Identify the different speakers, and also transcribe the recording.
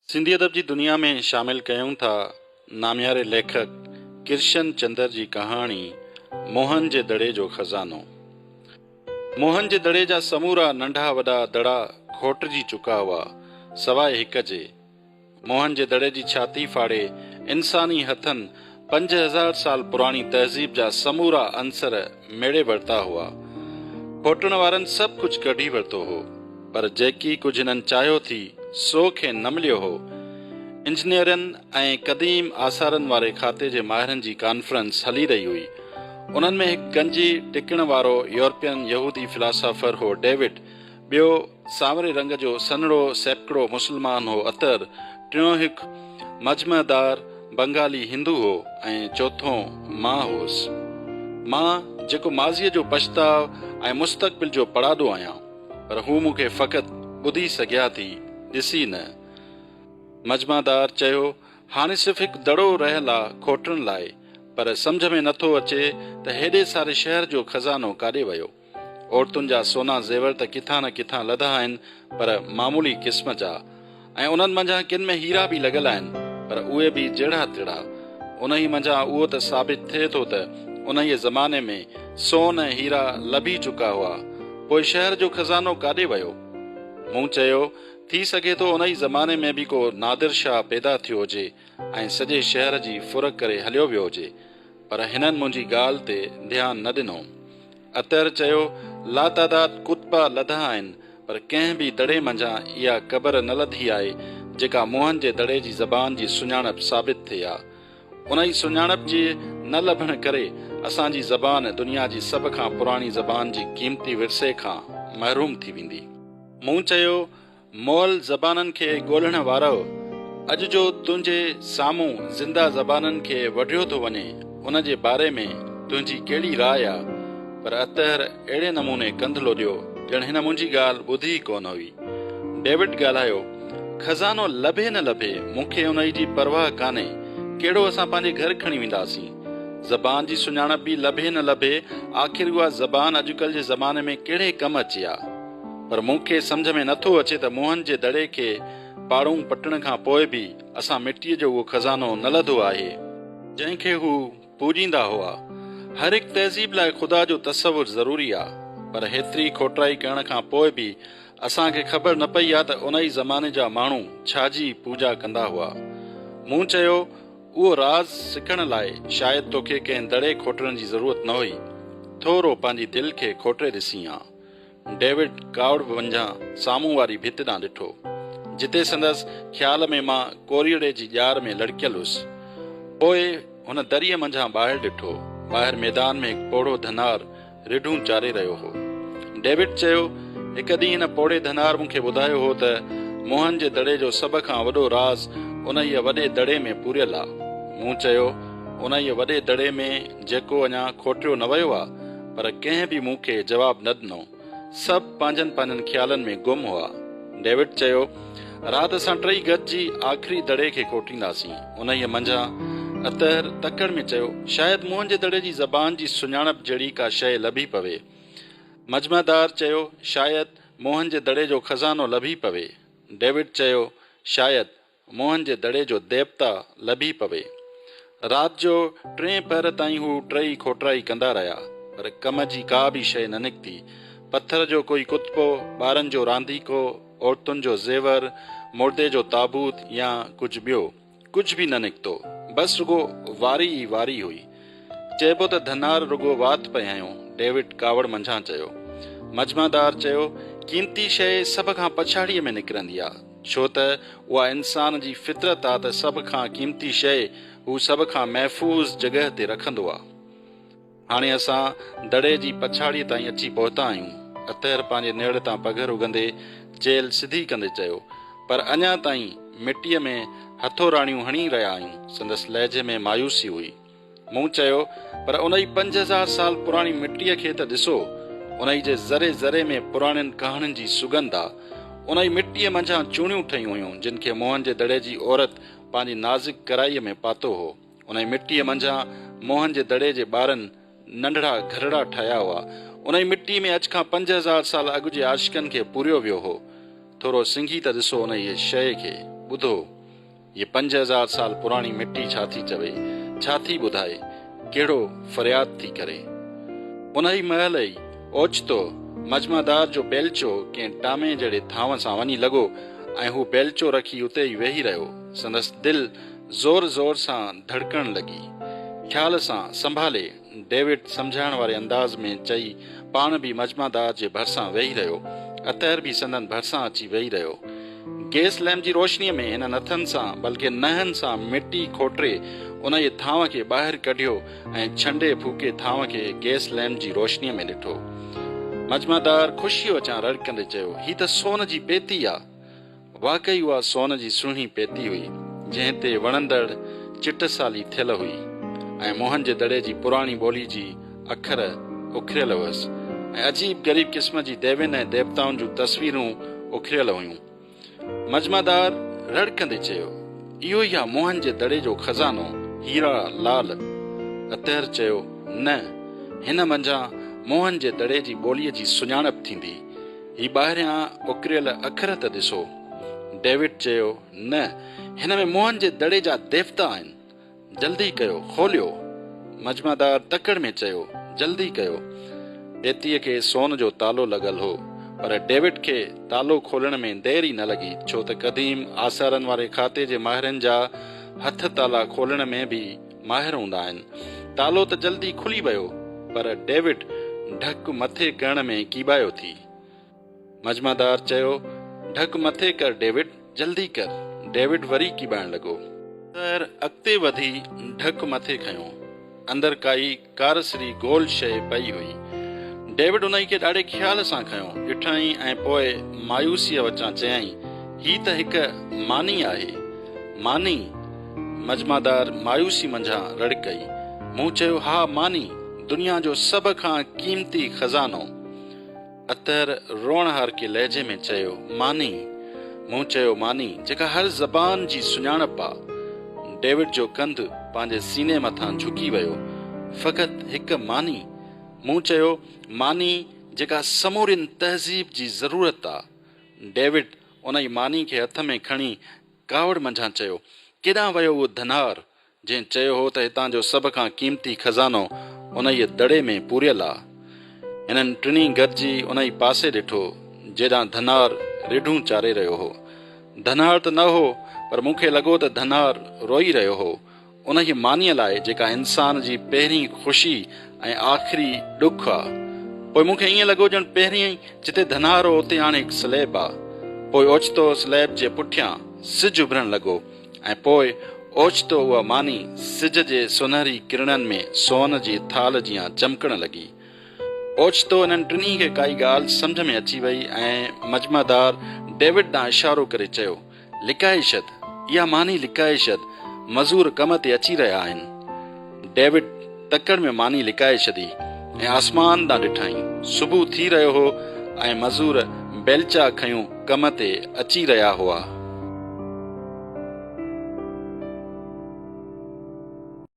Speaker 1: सिंधी अदब जी दुनिया में शामिल कयूं था नामियारे लेखक किशन चंदर जी कहाणी मोहन जे दड़े जो खज़ानो। मोहन जे दड़े जा समूरा नंढा वॾा दड़ा खोटजी चुका हुआ सवाइ हिक जे। मोहन जे दड़े जी छाती फाड़े इंसानी हथनि 5000 साल पुरानी तहज़ीब जा समूरा अंसर मेड़े वरिता हुआ। खोटण वारनि सभु कुझु कढी वरितो हो, पर जेकी कुझु हिननि चाहियो थी सो खे न मिलियो हो। इंजीनियरनि ऐं क़दीम आसारनि वारे खाते जे माहिरनि जी कॉन्फ्रेंस हली रही हुई। उन्हनि में हिकु गंजी टिकण वारो यूरोपियन यहूदी फिलासफर हो डेविड, ॿियो सांवरे रंग जो सन्हड़ो सैकड़ो मुस्लमान हो अतर, टियों हिकु मजमदार बंगाली हिंदू हो ऐं चौथों मां होसि। मां जेको माज़ीअ जो पछताव ऐं मुस्तक़बिल जो पड़ादो आहियां, पर हू मूंखे फ़क़ति ॿुधी सघिया थी, ॾिसी न। मजमादार चयो, हाणे सिर्फ़ु हिकु दड़ो रहियल आहे खोटण लाइ, पर सम्झ में नथो अचे त हेॾे सारे शहर जो खज़ानो काॾे वियो। औरतुनि जा सोना ज़ेवर त किथां न किथां लधा आहिनि, पर मामूली क़िस्म जा, ऐं उन्हनि मंझां किन में हीरा बि लॻल आहिनि, पर उहे बि जहिड़ा तिड़ा। उन ई मंझां उहो त साबित थिए थो त उन ई ज़माने में सोन ऐं हीरा लभी चुका हुआ। पोइ शहर जो खज़ानो काॾे वियो? मूं चयो, थी सघे थो उन ई ज़माने में बि को नादिर शाह पैदा थियो हुजे ऐं सॼे शहर जी फुरक करे हलियो वियो हुजे, पर हिननि मुंहिंजी ॻाल्हि ते ध्यानु न ॾिनो। अतर चयो, लातादाद कुतबा लधा आहिनि, पर कंहिं बि दड़े मंझां इहा क़बर न लधी आहे जेका मोहन जे दड़े जी ज़बान जी सुञाणप साबित थिए आहे। उन ई सुञाणप जे न लभण करे असांजी ज़बान दुनिया जी सभ खां पुराणी ज़बान जी क़ीमती विरसे खां महरूम थी वेंदी। मूं चयो, मोअल ज़बाननि खे ॻोल्हण वारो, अॼु जो तुंहिंजे साम्हूं ज़िंदा ज़बाननि खे वढियो थो वञे, उन जे बारे में तुंहिंजी कहिड़ी राय आहे? पर अतर अहिड़े नमूने कंधलो ॾियो ॼण हिन मुंहिंजी ॻाल्हि ॿुधी ई कोन हुई। डेविड ॻाल्हायो, खज़ानो लभे न लभे मूंखे उन जी परवाह कान्हे, कहिड़ो असां पंहिंजे घर खणी वेंदासीं। ज़बान जी सुञाणप बि लभे न लभे, आख़िर उहा ज़बान अॼुकल्ह जे ज़माने में कहिड़े कमु अचे आहे। पर मूंखे सम्झ में नथो अचे त मोहन जे दड़े खे पाड़ूं पटण खां पोइ बि असां मिटीअ जो उहो खज़ानो न लधो आहे जंहिंखे हू पूॼींदा हुआ। हर हिकु तहज़ीब लाइ ख़ुदा जो तसवुर ज़रूरी आहे, पर हेतिरी खोटराई करण खां पोइ बि असांखे ख़बर न पई आहे त उन ई ज़माने जा माण्हू छाजी पूॼा कंदा हुआ। मूं चयो, उहो राज़ सिखण लाइ शायदि तोखे कंहिं दड़े खोटण जी ज़रूरत न हुई, थोरो पंहिंजी दिलि खे खोटे ॾिसी आ। डेविड कावड़ मंझां साम्हूं वारी भित ॾांहुं ॾिठो, जिते संदसि ख़्याल में मां कोरीअड़े जी ॼार में लड़कियल हुअसि। पोइ हुन दरीअ मंझां ॿाहिरि ॾिठो। ॿाहिरि मैदान में हिकु पोड़ो धनार रिढूं चारे रहियो हो। डेविड चयो, हिकु ॾींहुं हिन पोड़े धनार मूंखे ॿुधायो हो त मोहन जे दड़े जो सभ खां वॾो राज़ उन ई वॾे दड़े में पूरियल आहे। मूं चयो, उन ई वॾे दड़े में जेको अञा खोटियो न वियो आहे, पर कंहिं बि मूंखे जवाबु न ॾिनो। सभु पंहिंजनि पंहिंजनि ख़्यालनि में गुम हुआ। डेविड चयो, राति असां टई गॾिजी आख़िरी दड़े खे खोटींदासीं। उन ई मंझां अतर तकड़ में चयो, शायदि मोहन जे दड़े जी ज़बान जी सुञाणप जहिड़ी का शइ लभी पवे। मजमादार चयो, शायदि मोहन जे दड़े जो खज़ानो लभी पवे। डेविड चयो, शायदि मोहन जे दड़े जो देवता लभी पवे। राति जो 3 पहर ताईं हू टई खोटराई कंदा रहिया, पर कम जी का बि शइ न निकिती। पत्थर जो कोई कुतबो, ॿारनि जो रांदीको, औरतुनि जो ज़ेवर, मुर्दे जो ताबूत या कुझु ॿियो, कुझु बि न निकितो। बसि रुगो वारी ई वारी हुई। चइबो त धनार रुगो वात पिया आहियूं, डेविड कावड़ मंझां चयो। मजमादार चयो, क़ीमती शइ सभ खां पछाड़ीअ में निकिरंदी आहे, छो त उहा इंसान जी फितरत आहे त सभ खां क़ीमती शइ हू सभ खां महफ़ूज़ जॻह ते रखंदो आहे। हाणे असां दड़े जी पछाड़ीअ ताईं अची पहुता आहियूं। अतर पंहिंजे नेड़ तां पघर उगंदे चेल सिधी कंदे चयो, पर अञा ताईं मिटीअ में हथोराणियूं हणी रहिया आहियूं। संदसि लहजे में मायूसी हुई। मूं चयो, पर उन ई 5000 साल पुराणी मिटीअ खे त ॾिसो, उन ई जे ज़रे ज़रे में पुराणनि कहाणियुनि जी सुगंध आहे। उन ई मिटीअ मंझां चूड़ियूं ठहियूं हुयूं जिन खे मोहन जे दड़े जी औरत पंहिंजी नाज़ुक कराईअ में पातो हो। उन ई मिटीअ मंझां मोहन जे दड़े जे ॿारनि नंढड़ा घरड़ा ठाहिया हुआ। उन ई मिटी में अॼु खां 5000 साल अॻु जे आशिकनि खे पूरियो वियो हो। थोरो सिंघी त ॾिसो उन ई शइ खे, ॿुधो। ये 5000 साल पुराणी मिट्टी छा थी चवे, छा थी ॿुधाए, कहिड़ो फरियाद थी करे। उन ई महल ई ओचितो मजमादार जो बेलचो कंहिं टामे जहिड़े थांव सां वञी लॻो ऐं हू बेलचो रखी उते ई वेही रहियो। संदसि दिलि ज़ोर ज़ोर सां धड़कण लॻी। ख़्याल सां संभाले डेविड सम्झाइण वारे अंदाज़ में चई पाण बि मजमादार जे भरिसां वेही रहियो। अतहर बि संदन भरिसां अची वेही रहियो। गैस लैम्प जी रोशनीअ में हिन हथनि सां बल्कि नहनि सां मिटी खोटरे उन जे थांव खे ॿाहिरि कढियो ऐं छंडे फूके थांव खे गैस लैम्प जी रोशनीअ में ॾिठो। मजमादार ख़ुशीअ अचां रड़कंदे चयो, ही त सोन जी पेती आहे। वाकई उहा सोन जी सुहिणी पेती हुई, जंहिं ते वणंदड़ चिटसाली थियल हुई ऐं मोहन जे दड़े जी पुराणी ॿोली जी अखर उखरियल हुअसि ऐं अजीब ग़रीब क़िस्म जी देवियुनि ऐं देवताउनि जूं तस्वीरूं उखरियल हुयूं। मजमादार रड़कंदे चयो, इहो ई आहे मोहन जे दड़े जो खज़ानो, हीरा लाल। अतहर चयो, न, हिन मंझां मोहन जे दड़े जी ॿोलीअ जी सुञाणप थींदी। ही ॿाहिरियां उकरियल अखर त ॾिसो। डेविड चयो, न, हिन में मोहन जे दड़े जा देवता आहिनि। जल्दी कयो, खोलियो। मजमादार तकड़ में चयो, जल्दी कयो। पेतीअ खे सोन जो तालो लॻल हो, पर डेविड खे तालो खोलण में देरी न लॻी, छो त क़दीम आसारनि वारे खाते जे माहिरनि जा हथ ताला खोलण में बि माहिर हूंदा आहिनि। तालो त जल्दी खुली वियो, पर डेविड ढक मथे करण में कीबायो थी। मजमादार चयो, ढक मथे कर डेविड, जल्दी कर। डेविड वरी कीबाइण लॻो। तर अॻिते वधी ढक मथे खयो। अंदर काई कारसरी गोल शइ पई हुई। डेविड उन खे ॾाढे ख़्याल सां खयो, ॾिठई ऐं पोइ मायूसीअ वचां चयई, ही त हिकु मानी आहे। मानी? मजमादार मायूसी मंझां रड़कई। मूं चयो, हा मानी, दुनिया जो सभ खां क़ीमती खज़ानो। अतहर रोअण हार के लहजे में चयो, मानी? मूं चयो, मानी जेका हर ज़बान जी सुञाणप आहे। डेविड जो कंधु पंहिंजे सीने मथां झुकी वियो। फ़क़ति हिकु मानी? मूं चयो, मानी जेका समूरिन तहज़ीब जी ज़रूरत आहे। डेविड उन ई मानी खे हथ में खणी कावड़ मंझां चयो, केॾांहुं वियो उहो धनार जंहिं चयो हो त हितां जो सभ खां क़ीमती खज़ानो उन ई दड़े में पूरियल आहे। हिननि टिनी गॾिजी उन ई पासे ॾिठो जेॾां धनार रिढूं चारे रहियो हो। धनार त न हो, पर मूंखे लॻो त धनार रोई रहियो हो, उन जी मानीअ लाइ जेका इंसान जी पहिरीं ख़ुशी ऐं आख़िरी ॾुख आहे। पोइ मूंखे ईअं लॻो ॼण पहिरीं जिते धनार हो उते हाणे हिकु स्लैब आहे। पोइ ओचितो स्लैब जे पुठियां सिजु उभरण लॻो ऐं पोइ ओचितो उहा मानी सिज जे सुनहरी किरणनि में सोन जी थाल जियां चमकण लॻी। ओचितो इन्हनि टिनी खे काई ॻाल्हि सम्झ में अची वई ऐं मजमादार डेविड ॾांहुं इशारो करे चयो, लिकाए छॾ, इहा मानी लिकाए छॾ, मज़ूर कम ते अची रहिया आहिनि। डेविड तकड़ में मानी लिकाए छॾी ऐं आसमान ॾांहुं ॾिठई। सुबुह थी रहियो हो ऐं मज़ूर बेलचा खयूं कम ते अची रहिया हुआ।